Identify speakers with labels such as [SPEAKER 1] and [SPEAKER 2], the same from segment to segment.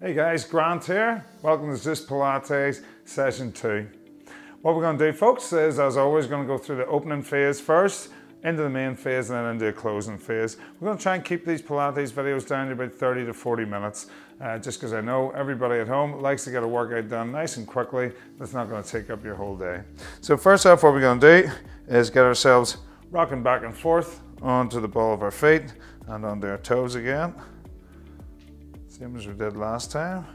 [SPEAKER 1] Hey guys, Grant here. Welcome to Zeus Pilates Session 2. What we're going to do, folks, is as always going to go through the opening phase first, into the main phase, and then into a closing phase. We're going to try and keep these Pilates videos down to about 30 to 40 minutes, just because I know everybody at home likes to get a workout done nice and quickly. That's not going to take up your whole day. So first off, what we're going to do is get ourselves rocking back and forth onto the ball of our feet and onto our toes again. Same as we did last time,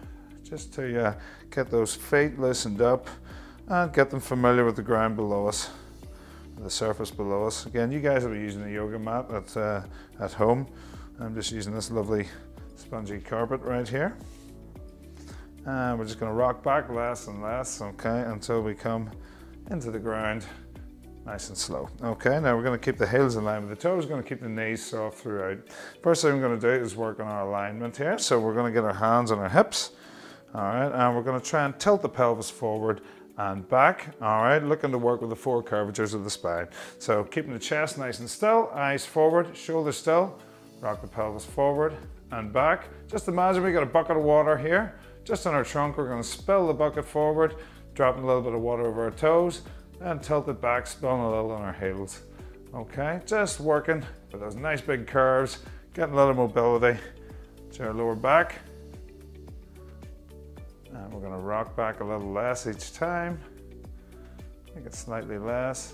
[SPEAKER 1] just to get those feet loosened up and get them familiar with the ground below us, the surface below us. Again, you guys will be using a yoga mat at home. I'm just using this lovely spongy carpet right here. And we're just going to rock back less and less, okay, until we come into the ground nice and slow. Okay, now we're going to keep the heels in line with the toes. We're going to keep the knees soft throughout. First thing we're going to do is work on our alignment here. So we're going to get our hands on our hips. All right, and we're going to try and tilt the pelvis forward and back. All right, looking to work with the four curvatures of the spine. So keeping the chest nice and still, eyes forward, shoulders still. Rock the pelvis forward and back. Just imagine we got a bucket of water here. Just on our trunk, we're going to spill the bucket forward, dropping a little bit of water over our toes, and tilt it back, spilling a little on our heels. Okay, just working with those nice big curves, getting a little mobility to our lower back. And we're going to rock back a little less each time. Make it slightly less.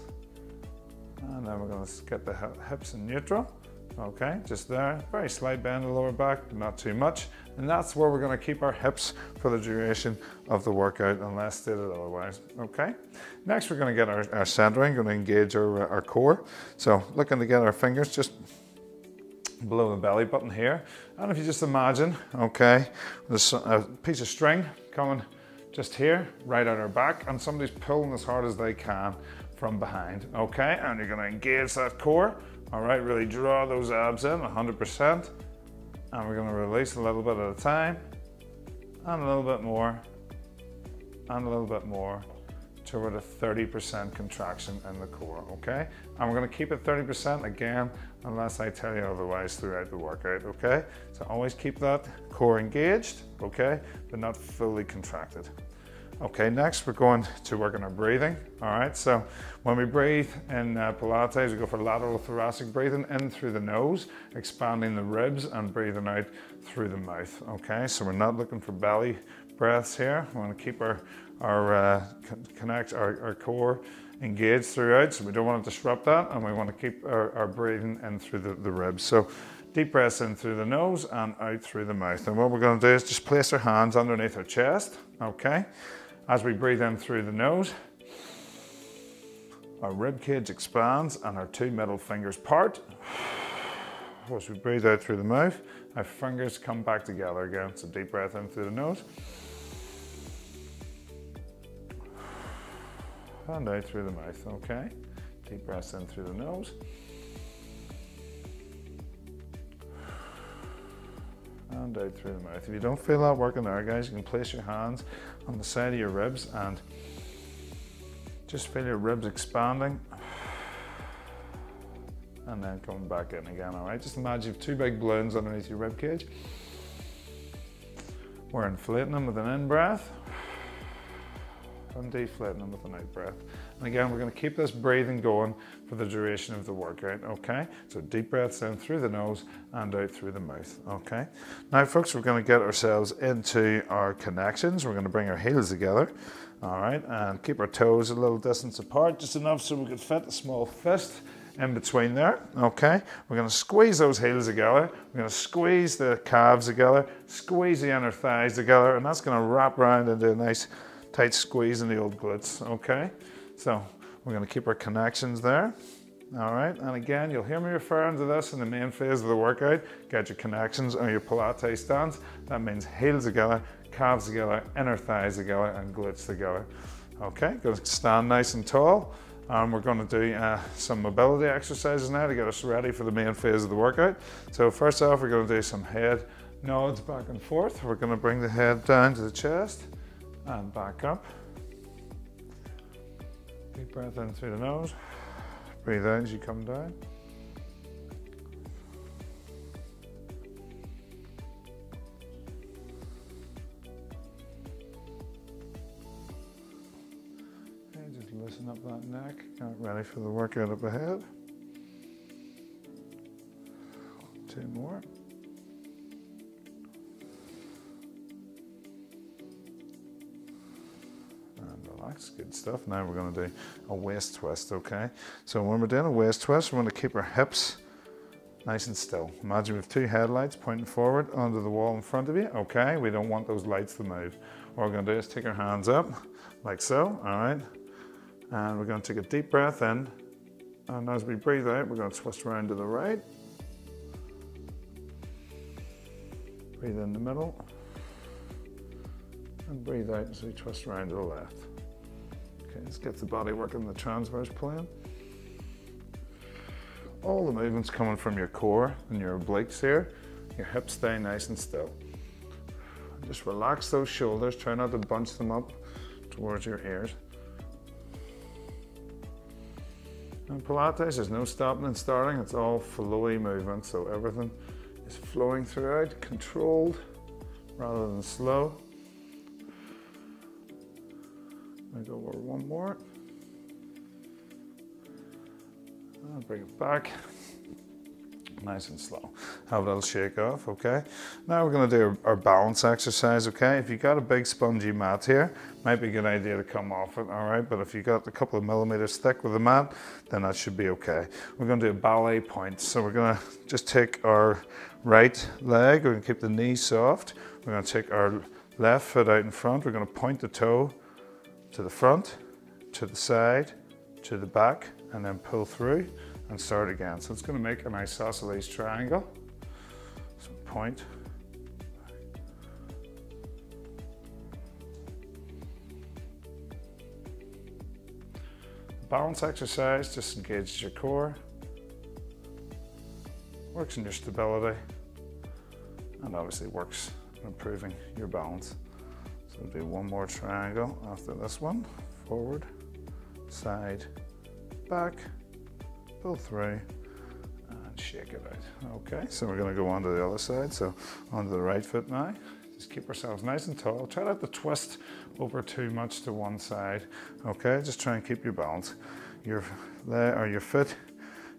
[SPEAKER 1] And then we're going to get the hips in neutral. Okay, just there. Very slight bend in the lower back, but not too much. And that's where we're going to keep our hips for the duration of the workout, unless stated otherwise. Okay, next we're going to get our centering, going to engage our core. So looking to get our fingers just below the belly button here. And if you just imagine, okay, there's a piece of string coming just here, right at our back, and somebody's pulling as hard as they can from behind. Okay, and you're going to engage that core. All right, really draw those abs in 100%. And we're going to release a little bit at a time, and a little bit more, and a little bit more, toward a 30% contraction in the core, okay? And we're going to keep it 30% again, unless I tell you otherwise throughout the workout, okay? So always keep that core engaged, okay, but not fully contracted. Okay, next we're going to work on our breathing. All right, so when we breathe in Pilates, we go for lateral thoracic breathing in through the nose, expanding the ribs and breathing out through the mouth. Okay, so we're not looking for belly breaths here. We want to keep our core engaged throughout, so we don't want to disrupt that, and we want to keep our breathing in through the ribs. So deep breaths in through the nose and out through the mouth. And what we're going to do is just place our hands underneath our chest, okay? As we breathe in through the nose, our rib cage expands and our two middle fingers part. As we breathe out through the mouth, our fingers come back together again. So deep breath in through the nose. And out through the mouth, okay? Deep breaths in through the nose. And out through the mouth. If you don't feel that working there, guys, you can place your hands on the side of your ribs and just feel your ribs expanding and then coming back in again. All right, just imagine you have two big balloons underneath your rib cage. We're inflating them with an in breath and deflating them with an out breath. And again, we're going to keep this breathing going for the duration of the workout, okay? So deep breaths in through the nose and out through the mouth, okay? Now, folks, we're going to get ourselves into our connections. We're going to bring our heels together, all right? And keep our toes a little distance apart, just enough so we could fit a small fist in between there, okay? We're going to squeeze those heels together. We're going to squeeze the calves together, squeeze the inner thighs together, and that's going to wrap around into a nice tight squeeze in the old glutes, okay? So we're going to keep our connections there, all right? And again, you'll hear me referring to this in the main phase of the workout. Get your connections on your Pilates stance. That means heels together, calves together, inner thighs together, and glutes together. Okay, going to stand nice and tall. We're going to do some mobility exercises now to get us ready for the main phase of the workout. So first off, we're going to do some head nods back and forth. We're going to bring the head down to the chest and back up. Deep breath in through the nose. Breathe out as you come down. Loosen up that neck, get ready for the workout up ahead. 2 more. And relax, good stuff. Now we're going to do a waist twist, okay? So when we're doing a waist twist, we're going to keep our hips nice and still. Imagine we have 2 headlights pointing forward onto the wall in front of you, okay? We don't want those lights to move. What we're going to do is take our hands up, like so, all right? And we're going to take a deep breath in, and as we breathe out, we're going to twist around to the right. Breathe in the middle, and breathe out as we twist around to the left. Okay, let's get the body working the transverse plane. All the movements coming from your core and your obliques here. Your hips stay nice and still. Just relax those shoulders, try not to bunch them up towards your ears. In Pilates, there's no stopping and starting, it's all flowy movement, so everything is flowing throughout, controlled rather than slow. I go over 1 more. And bring it back. Nice and slow. Have a little shake off, okay? Now we're going to do our balance exercise, okay? If you've got a big spongy mat here, might be a good idea to come off it, all right? But if you've got a couple of millimeters thick with the mat, then that should be okay. We're going to do a ballet point. So we're going to just take our right leg, we're going to keep the knee soft. We're going to take our left foot out in front. We're going to point the toe to the front, to the side, to the back, and then pull through and start again. So it's going to make an isosceles triangle. So point. Balance exercise just engages your core, works on your stability, and obviously works on improving your balance. So we'll do 1 more triangle after this one. Forward, side, back, pull through, and shake it out. Okay, so we're going to go on to the other side. So onto the right foot now. Just keep ourselves nice and tall. Try not to twist over too much to one side. Okay, just try and keep your balance. Your leg or your foot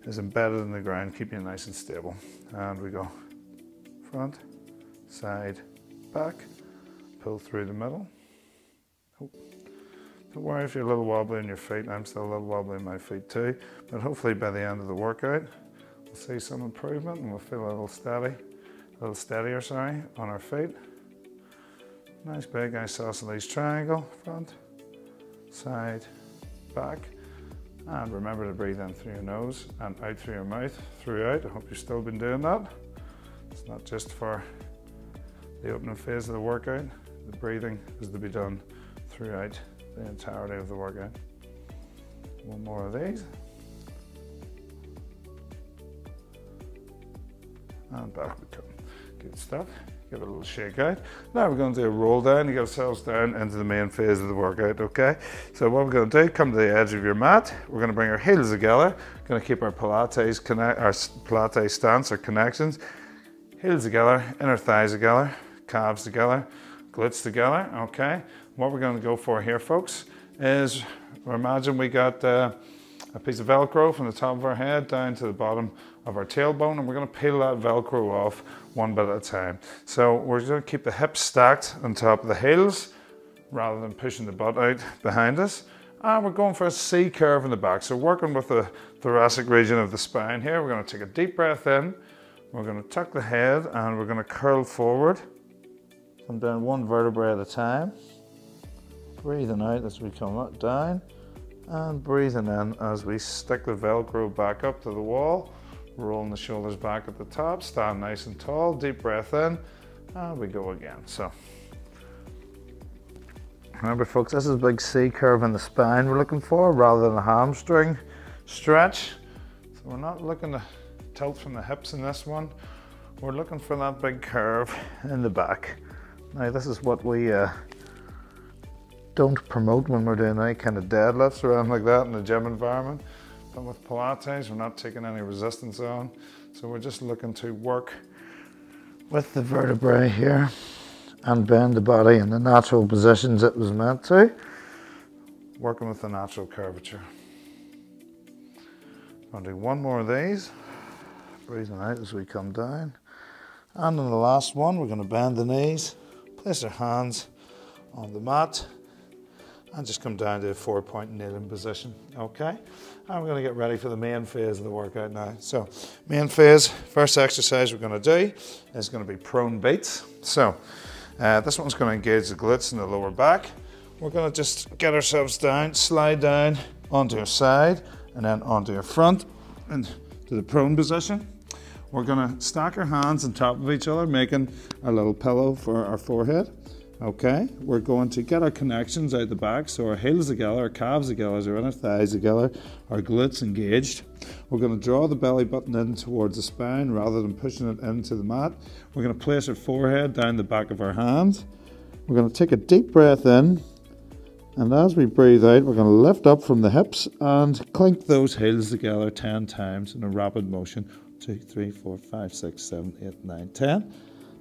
[SPEAKER 1] is embedded in the ground. Keep you nice and stable. And we go front, side, back, pull through the middle. Oh. Don't worry if you're a little wobbly in your feet. I'm still a little wobbly in my feet too. But hopefully by the end of the workout, we'll see some improvement and we'll feel a little steadier, on our feet. Nice big isosceles triangle, front, side, back. And remember to breathe in through your nose and out through your mouth throughout. I hope you've still been doing that. It's not just for the opening phase of the workout. The breathing is to be done throughout the entirety of the workout. 1 more of these. And back we come. Good stuff. Give it a little shake out. Now we're going to do a roll down. You get ourselves down into the main phase of the workout, okay? So what we're going to do, come to the edge of your mat. We're going to bring our heels together. Going to keep our Pilates stance or connections. Heels together, inner thighs together, calves together, glutes together, okay? What we're going to go for here, folks, is imagine we got a piece of Velcro from the top of our head down to the bottom of our tailbone, and we're going to peel that Velcro off 1 bit at a time. So we're going to keep the hips stacked on top of the heels rather than pushing the butt out behind us. And we're going for a C curve in the back. So working with the thoracic region of the spine here, we're going to take a deep breath in. We're going to tuck the head and we're going to curl forward. Come down 1 vertebrae at a time. Breathing out as we come up, down, and breathing in as we stick the Velcro back up to the wall, rolling the shoulders back at the top, stand nice and tall, deep breath in, and we go again. So remember folks, this is a big C curve in the spine we're looking for rather than a hamstring stretch. So we're not looking to tilt from the hips in this one, we're looking for that big curve in the back. Now this is what we don't promote when we're doing any kind of deadlifts or anything like that in the gym environment. But with Pilates, we're not taking any resistance on. So we're just looking to work with the vertebrae here and bend the body in the natural positions it was meant to. working with the natural curvature. I'll do one more of these, breathing out as we come down. And on the last one, we're going to bend the knees, place our hands on the mat, and just come down to a 4-point kneeling position, okay? And we're going to get ready for the main phase of the workout now. So, main phase, first exercise we're going to do is going to be prone beats. So, this one's going to engage the glutes and the lower back. We're going to just get ourselves down, slide down onto our side, and then onto our front, and to the prone position. We're going to stack our hands on top of each other, making a little pillow for our forehead. Okay, we're going to get our connections out the back, so our heels together, our calves together, and our thighs together, our glutes engaged. We're going to draw the belly button in towards the spine rather than pushing it into the mat. We're going to place our forehead down the back of our hand. We're going to take a deep breath in, and as we breathe out, we're going to lift up from the hips and clink those heels together 10 times in a rapid motion. 2, 3, 4, 5, 6, 7, 8, 9, 10.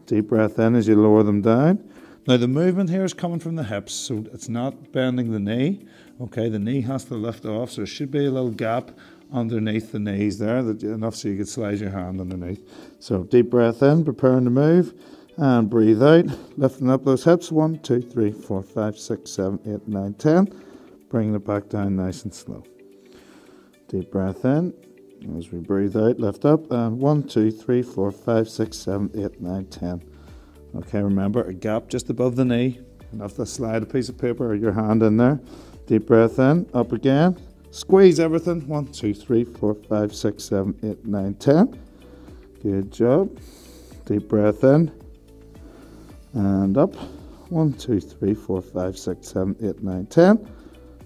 [SPEAKER 1] Deep breath in as you lower them down. Now the movement here is coming from the hips, so it's not bending the knee. Okay, the knee has to lift off, so there should be a little gap underneath the knees there, enough so you could slide your hand underneath. So deep breath in, preparing to move, and breathe out, lifting up those hips. 1, 2, 3, 4, 5, 6, 7, 8, 9, 10. Bringing it back down nice and slow. Deep breath in. As we breathe out, lift up, and 1, 2, 3, 4, 5, 6, 7, 8, 9, 10. Okay, remember a gap just above the knee, enough to slide a piece of paper or your hand in there. Deep breath in, up again, squeeze everything. 1, 2, 3, 4, 5, 6, 7, 8, 9, 10. Good job. Deep breath in, and up. 1, 2, 3, 4, 5, 6, 7, 8, 9, 10.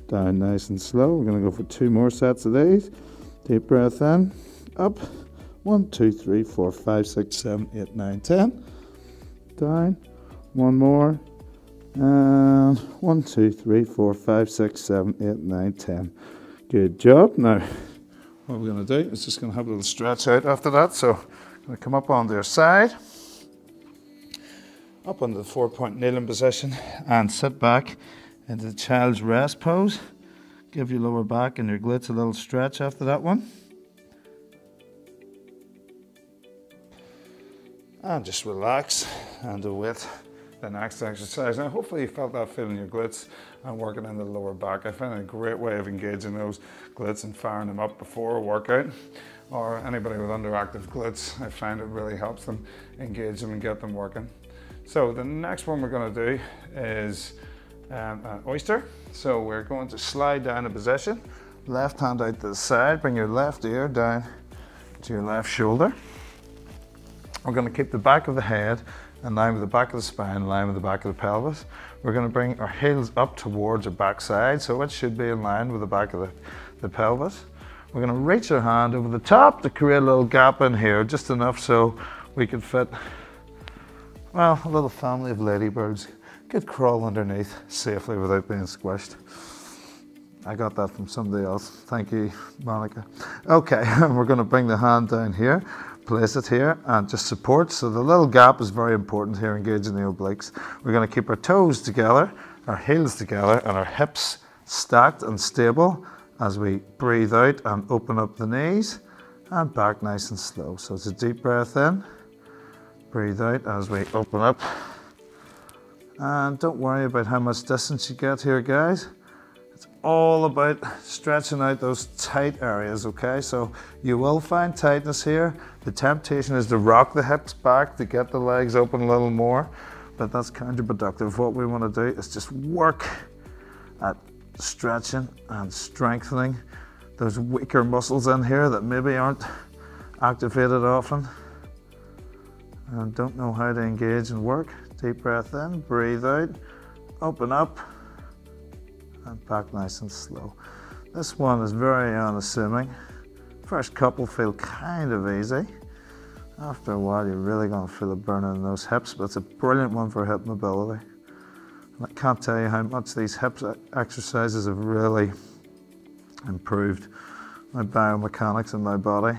[SPEAKER 1] Down nice and slow. We're going to go for 2 more sets of these. Deep breath in, up, 1, 2, 3, 4, 5, 6, 7, 8, 9, 10. Down, 1 more, and 1, 2, 3, 4, 5, 6, 7, 8, 9, 10. Good job. Now, what we're going to do is just going to have a little stretch out after that. So, I'm going to come up onto your side, up onto the 4-point kneeling position, and sit back into the child's rest pose. Give your lower back and your glutes a little stretch after that one. And just relax and await the next exercise. Now hopefully you felt that feeling in your glutes and working in the lower back. I find it a great way of engaging those glutes and firing them up before a workout. Or anybody with underactive glutes, I find it really helps them engage them and get them working. So the next one we're going to do is an oyster. So we're going to slide down a position, left hand out to the side, bring your left ear down to your left shoulder. We're going to keep the back of the head in line with the back of the spine, in line with the back of the pelvis. We're going to bring our heels up towards our back side, so it should be in line with the back of the pelvis. We're going to reach our hand over the top to create a little gap in here, just enough so we can fit, well, a little family of ladybirds could crawl underneath safely without being squished. I got that from somebody else. Thank you, Monica. Okay, we're going to bring the hand down here, place it here, and just support. So the little gap is very important here, engaging the obliques. We're going to keep our toes together, our heels together, and our hips stacked and stable as we breathe out and open up the knees and back nice and slow. So it's a deep breath in, breathe out as we open up. And don't worry about how much distance you get here, guys. It's all about stretching out those tight areas, okay? So you will find tightness here. The temptation is to rock the hips back to get the legs open a little more, but that's counterproductive. What we want to do is just work at stretching and strengthening those weaker muscles in here that maybe aren't activated often and don't know how to engage and work. Deep breath in, breathe out, open up, and back nice and slow. This one is very unassuming. First couple feel kind of easy. After a while, you're really going to feel a burning in those hips, but it's a brilliant one for hip mobility. And I can't tell you how much these hip exercises have really improved my biomechanics in my body.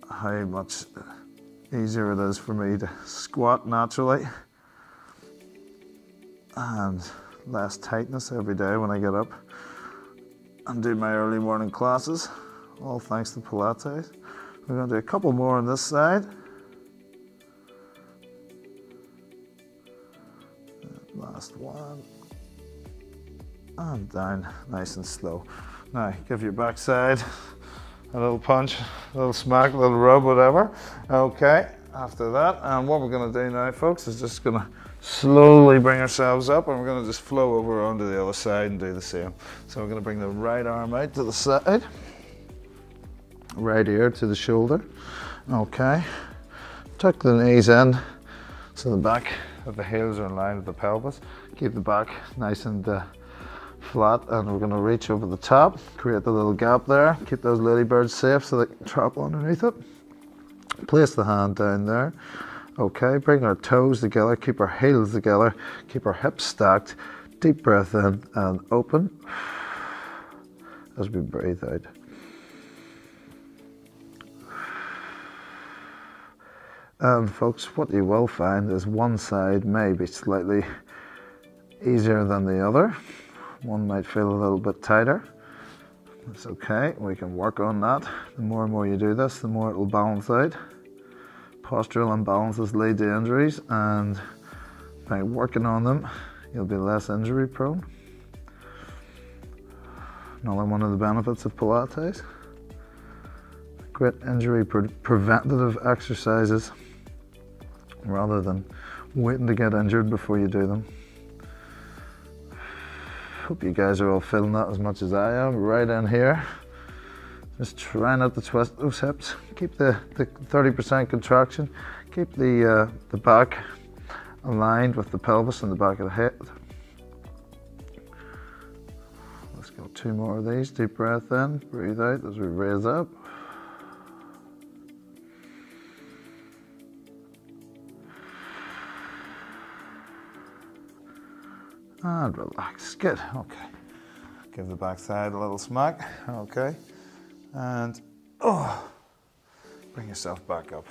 [SPEAKER 1] How much easier it is for me to squat naturally and
[SPEAKER 2] less tightness every day when I get up and do my early morning classes, all thanks to Pilates. We're going to do a couple more on this side. Last one. And down, nice and slow. Now, give your backside a little punch, a little smack, a little rub, whatever. Okay, after that, and what we're going to do now, folks, is just going to slowly bring ourselves up, and we're going to just flow over onto the other side and do the same. So we're going to bring the right arm out to the side, right ear to the shoulder. Okay, tuck the knees in so the back of the heels are in line with the pelvis. Keep the back nice and flat, and we're going to reach over the top, create the little gap there, keep those ladybirds safe so they can trap underneath it. Place the hand down there. Okay, bring our toes together, keep our heels together, keep our hips stacked. Deep breath in and open as we breathe out. And folks, what you will find is one side may be slightly easier than the other. One might feel a little bit tighter. That's okay, we can work on that. The more and more you do this, the more it will balance out. Postural imbalances lead to injuries, and by working on them, you'll be less injury prone. Another one of the benefits of Pilates. Great injury preventative exercises rather than waiting to get injured before you do them. Hope you guys are all feeling that as much as I am. Right in here. Just try not to twist those hips. Keep the 30% contraction. Keep the back aligned with the pelvis and the back of the head. Let's go 2 more of these. Deep breath in, breathe out as we raise up. And relax. Good. Okay. Give the back side a little smack. Okay. And bring yourself back up.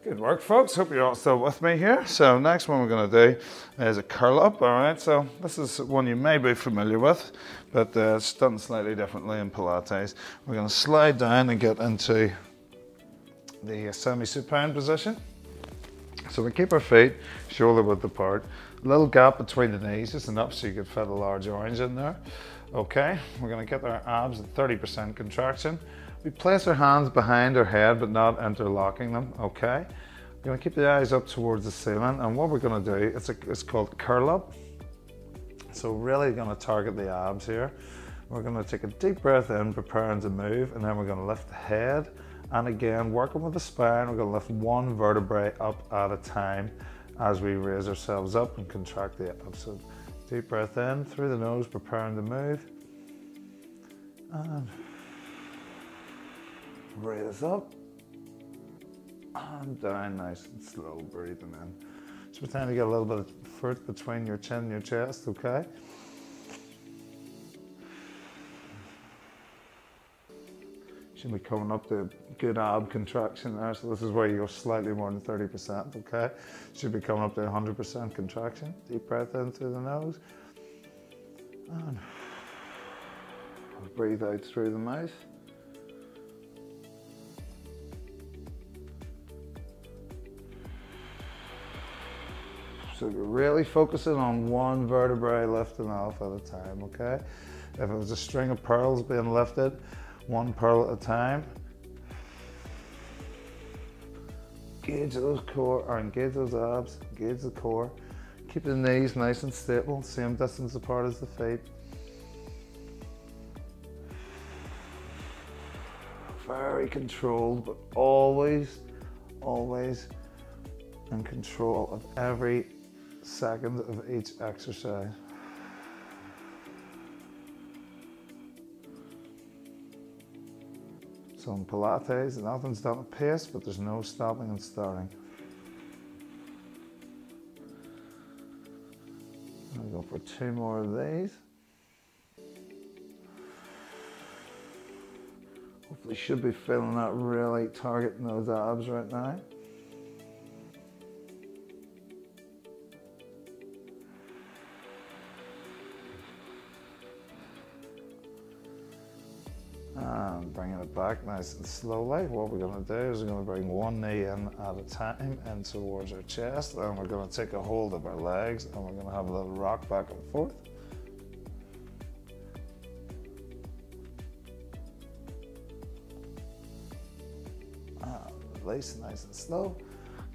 [SPEAKER 1] Good work, folks. Hope you're all still with me here. So next one we're going to do is a curl up. All right. So this is one you may be familiar with, but it's done slightly differently in Pilates. We're going to slide down and get into the semi-supine position. So we keep our feet shoulder width apart. A little gap between the knees, just enough so you could fit a large orange in there. Okay, we're going to get our abs at 30% contraction. We place our hands behind our head but not interlocking them. Okay, we're going to keep the eyes up towards the ceiling, and what we're going to do, it's called curl up. So really going to target the abs here. We're going to take a deep breath in, preparing to move, and then we're going to lift the head. And again, working with the spine, we're going to lift one vertebrae up at a time as we raise ourselves up and contract the abs. So deep breath in through the nose, preparing to move. And raise up. And down, nice and slow, breathing in. Just pretend to get a little bit of fruit between your chin and your chest, okay? Should be coming up to good ab contraction there. So this is where you go slightly more than 30%, okay? Should be coming up to 100% contraction. Deep breath in through the nose. And breathe out through the mouth. So we're really focusing on one vertebrae lifting off at a time, okay? If it was a string of pearls being lifted, one pearl at a time. Engage those core, or engage those abs, engage the core. Keep the knees nice and stable, same distance apart as the feet. Very controlled, but always, always in control of every second of each exercise. So in Pilates, nothing's done at pace, but there's no stopping and starting. I'll go for 2 more of these. Hopefully should be feeling that, really targeting those abs right now.
[SPEAKER 2] And bringing it back nice and slowly. What we're going to do is we're going to bring one knee in at a time in towards our chest, and we're going to take a hold of our legs, and we're going to have a little rock back and forth. And release nice and slow.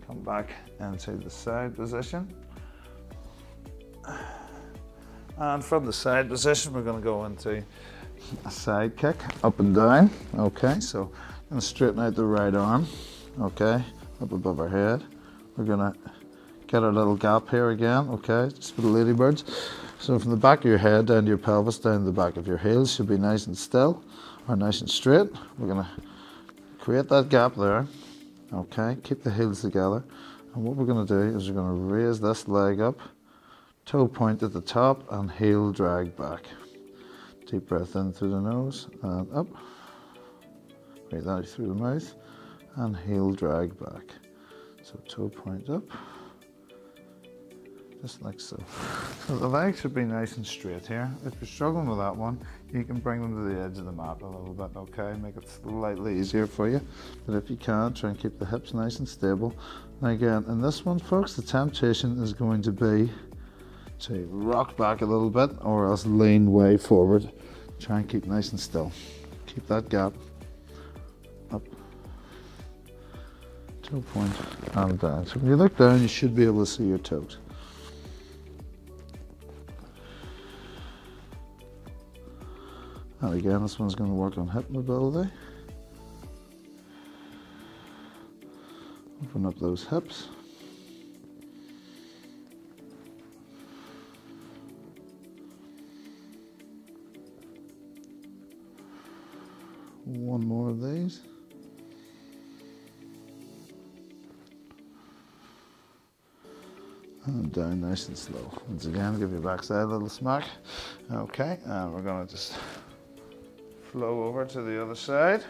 [SPEAKER 2] Come back into the side position. And from the side position, we're going to go into a side kick, up and down. Okay, so I'm going to straighten out the right arm. Okay, up above our head. We're going to get our little gap here again. Okay, just for the ladybirds. So from the back of your head down to your pelvis, down to the back of your heels, should be nice and still, or nice and straight. We're going to create that gap there. Okay, keep the heels together. And what we're going to do is we're going to raise this leg up, toe point at the top, and heel drag back. Deep breath in through the nose and up. Breathe out through the mouth and heel drag back. So toe point up, just like so. So the legs should be nice and straight here. If you're struggling with that one, you can bring them to the edge of the mat a little bit, okay? Make it slightly easier for you. But if you can, try and keep the hips nice and stable. Now again, in this one, folks, the temptation is going to be to rock back a little bit or else lean way forward. Try and keep nice and still. Keep that gap. Up. Toe point and down. So when you look down, you should be able to see your toes. And again, this one's going to work on hip mobility. Open up those hips. One more of these. And down nice and slow. Once again, give your backside a little smack. Okay, and we're going to just flow over to the other side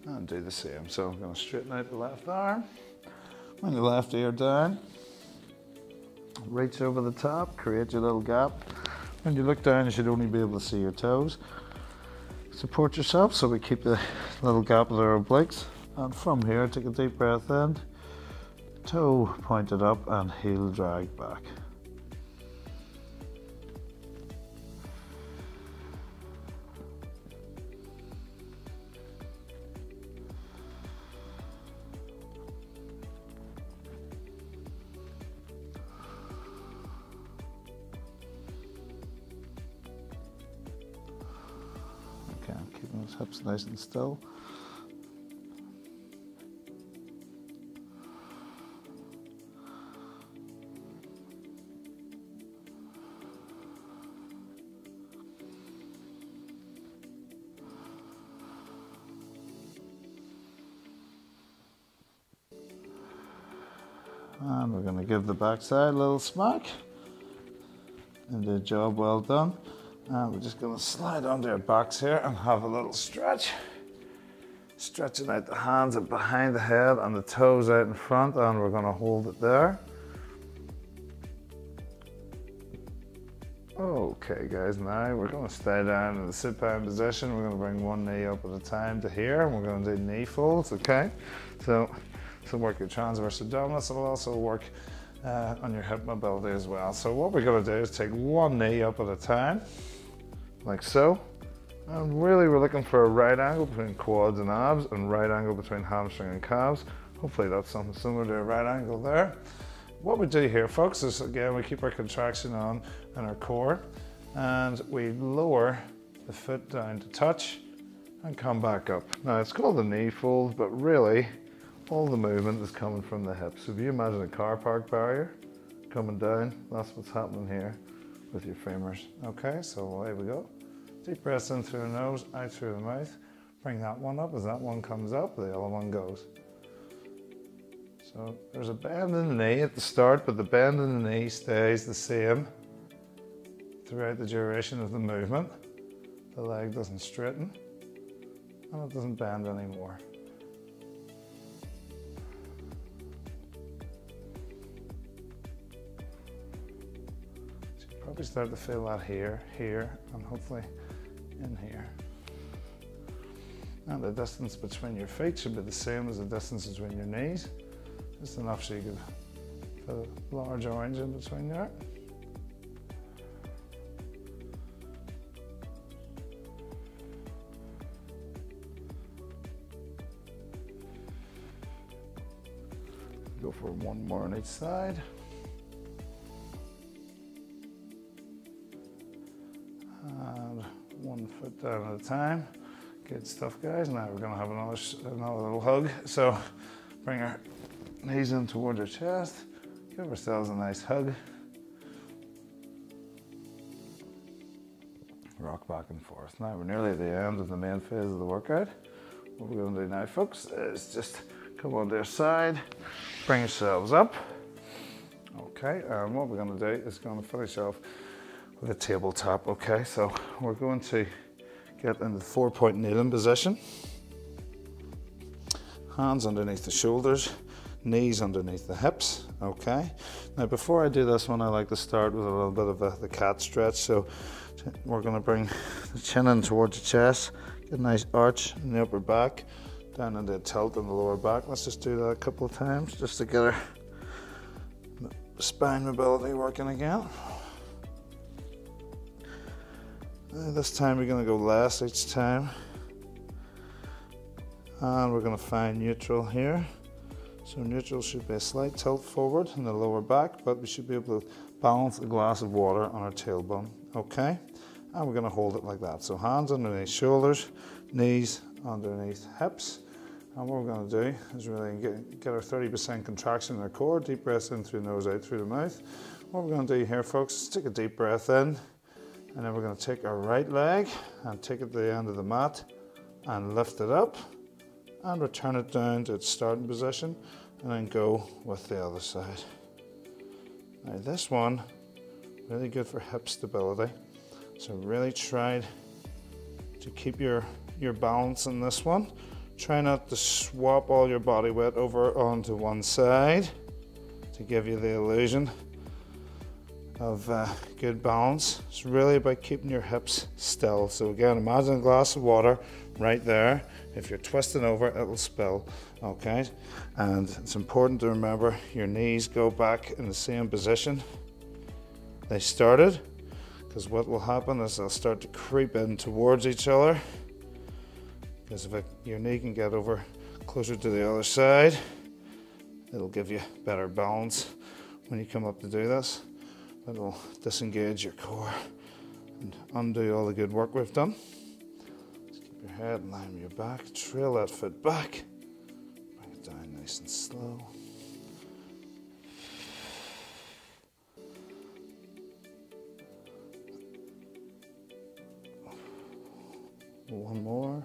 [SPEAKER 2] and do the same. So I'm going to straighten out the left arm. Bring the left ear down. Reach over the top, create your little gap. When you look down, you should only be able to see your toes. Support yourself so we keep the little gap with our obliques. And from here, take a deep breath in, toe pointed up and heel drag back. Okay, keeping those hips nice and still. And we're going to give the backside a little smack. And the job well done. And we're just going to slide onto our backs here and have a little stretch. Stretching out the hands up behind the head and the toes out in front, and we're going to hold it there. Okay guys, now we're going to stay down in the sit-down position. We're going to bring one knee up at a time to here, and we're going to do knee folds, okay? So this will work your transverse abdominis. It'll also work on your hip mobility as well. So what we're going to do is take one knee up at a time, like so. And really we're looking for a right angle between quads and abs and right angle between hamstring and calves. Hopefully that's something similar to a right angle there. What we do here, folks, is again we keep our contraction on in our core and we lower the foot down to touch and come back up. Now it's called a knee fold, but really all the movement is coming from the hips. So if you imagine a car park barrier coming down, that's what's happening here with your femurs. Okay, so away we go. Deep breaths in through the nose, out through the mouth. Bring that one up. As that one comes up, the other one goes. So there's a bend in the knee at the start, but the bend in the knee stays the same throughout the duration of the movement. The leg doesn't straighten and it doesn't bend anymore. So you probably start to feel that here, here, and hopefully in here.
[SPEAKER 1] And the distance between your feet should be the same as the distance between your knees. Just enough so you can fit a large orange in between there. Go for one more on each side. And 1 foot down at a time. Good stuff, guys. Now we're going to have another little hug. So bring our knees in towards our chest. Give ourselves a nice hug. Rock back and forth. Now we're nearly at the end of the main phase of the workout. What we're going to do now, folks, is just come on to your side, bring yourselves up. Okay, and what we're going to do is going to finish off with a tabletop. Okay, so we're going to get into the 4-point kneeling position. Hands underneath the shoulders, knees underneath the hips. Okay, now before I do this one, I like to start with a little bit of the cat stretch. So we're going to bring the chin in towards the chest, get a nice arch in the upper back, down into a tilt in the lower back. Let's just do that a couple of times just to get our spine mobility working again. This time we're going to go less each time, and we're going to find neutral here. So neutral should be a slight tilt forward in the lower back, but we should be able to balance a glass of water on our tailbone. Okay, and we're going to hold it like that. So hands underneath shoulders, knees underneath hips, and what we're going to do is really get our 30% contraction in our core. Deep breaths in through the nose, out through the mouth. What we're going to do here, folks, is take a deep breath in. And then we're going to take our right leg and take it to the end of the mat and lift it up and return it down to its starting position, and then go with the other side. Now this one, really good for hip stability. So really try to keep your balance in this one. Try not to swap all your body weight over onto one side to give you the illusion of good balance. It's really about keeping your hips still. So again, imagine a glass of water right there. If you're twisting over, it will spill. Okay, and it's important to remember your knees go back in the same position they started, because what will happen is they'll start to creep in towards each other. Because if your knee can get over closer to the other side, it'll give you better balance when you come up to do this. It'll disengage your core and undo all the good work we've done. Just keep your head in line with your back, trail that foot back, bring it down nice and slow. One more.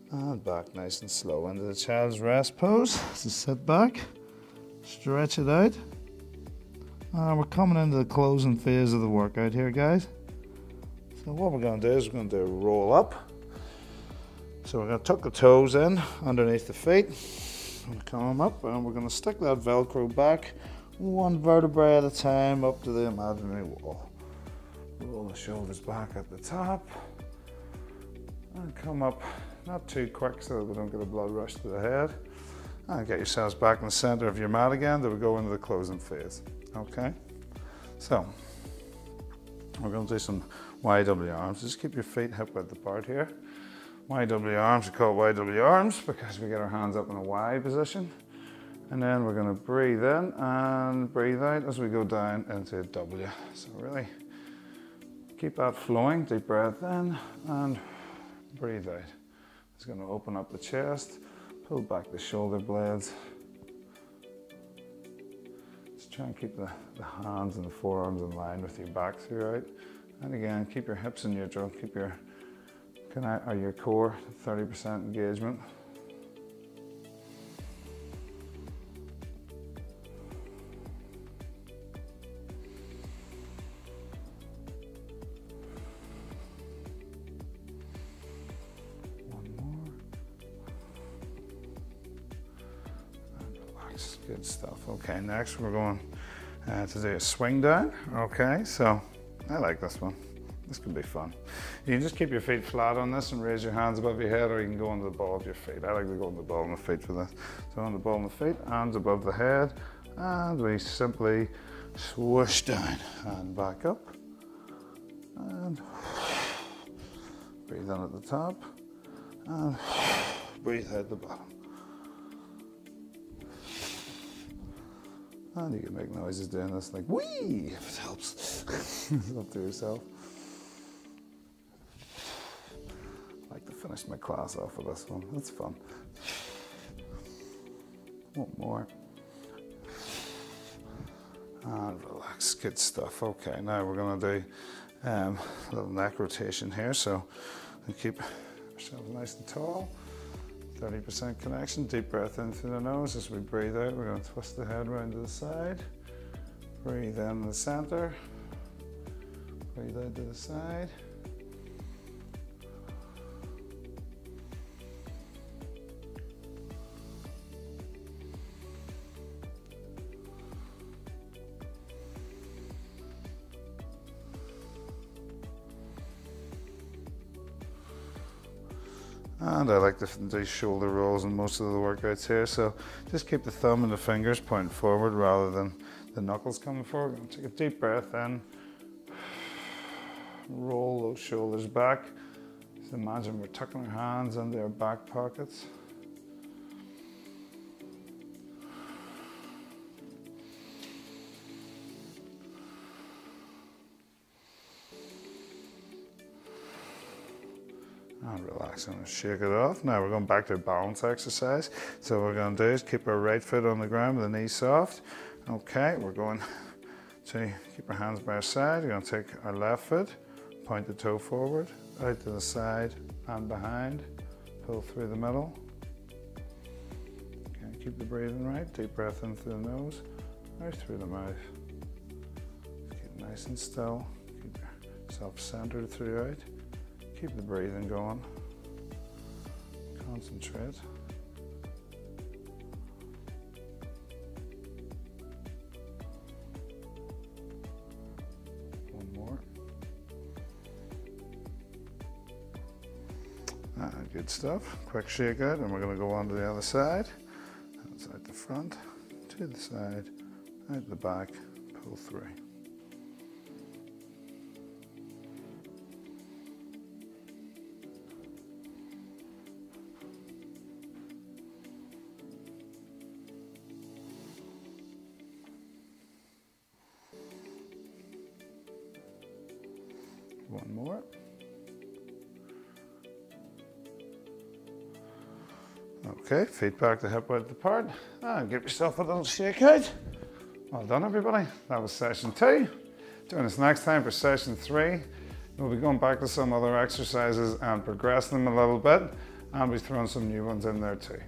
[SPEAKER 1] And back nice and slow into the child's rest pose. So sit back, stretch it out. And we're coming into the closing phase of the workout here, guys. So what we're going to do is we're going to do a roll up. So we're going to tuck the toes in underneath the feet. And come up, and we're going to stick that Velcro back one vertebrae at a time up to the imaginary wall. Roll the shoulders back at the top. And come up. Not too quick so that we don't get a blood rush to the head. And get yourselves back in the center of your mat again to go into the closing phase. Okay? So, we're going to do some YW arms. Just keep your feet hip width apart here. YW arms, we call it YW arms because we get our hands up in a Y position. And then we're going to breathe in and breathe out as we go down into a W. So really keep that flowing. Deep breath in and breathe out. It's going to open up the chest, pull back the shoulder blades. Just try and keep the hands and the forearms in line with your back throughout. And again, keep your hips in neutral, keep your core 30% engagement. Good stuff. Okay, next we're going to do a swing down. Okay, so I like this one. This can be fun. You can just keep your feet flat on this and raise your hands above your head, or you can go on the ball of your feet. I like to go on the ball of my feet for this. So on the ball of my feet, hands above the head, and we simply swoosh down and back up. And breathe in at the top, and breathe out the bottom. And you can make noises doing this, like whee, if it helps. It's up to yourself. I like to finish my class off with this one. That's fun. One more. And relax, good stuff. Okay, now we're going to do a little neck rotation here. So we keep ourselves nice and tall. 30% connection. Deep breath in through the nose. As we breathe out, we're going to twist the head around to the side. Breathe in the center. Breathe out to the side. And I like to do shoulder rolls in most of the workouts here, so just keep the thumb and the fingers pointing forward rather than the knuckles coming forward. We're going to take a deep breath in, roll those shoulders back. Just imagine we're tucking our hands into our back pockets. And relax and shake it off. Now we're going back to a balance exercise. So what we're going to do is keep our right foot on the ground with the knee soft. Okay, we're going to keep our hands by our side. We're going to take our left foot, point the toe forward, out to the side and behind. Pull through the middle. Okay, keep the breathing right. Deep breath in through the nose, out through the mouth. Keep nice and still. Keep yourself centered throughout. Keep the breathing going. Concentrate. One more. Good stuff. Quick shake out, and we're going to go on to the other side. That's out the front, to the side, out the back, pull through. One more. Okay, feet back to hip width apart. And give yourself a little shake out. Well done, everybody. That was session 2. Join us next time for session 3. We'll be going back to some other exercises and progressing them a little bit. And we've thrown some new ones in there too.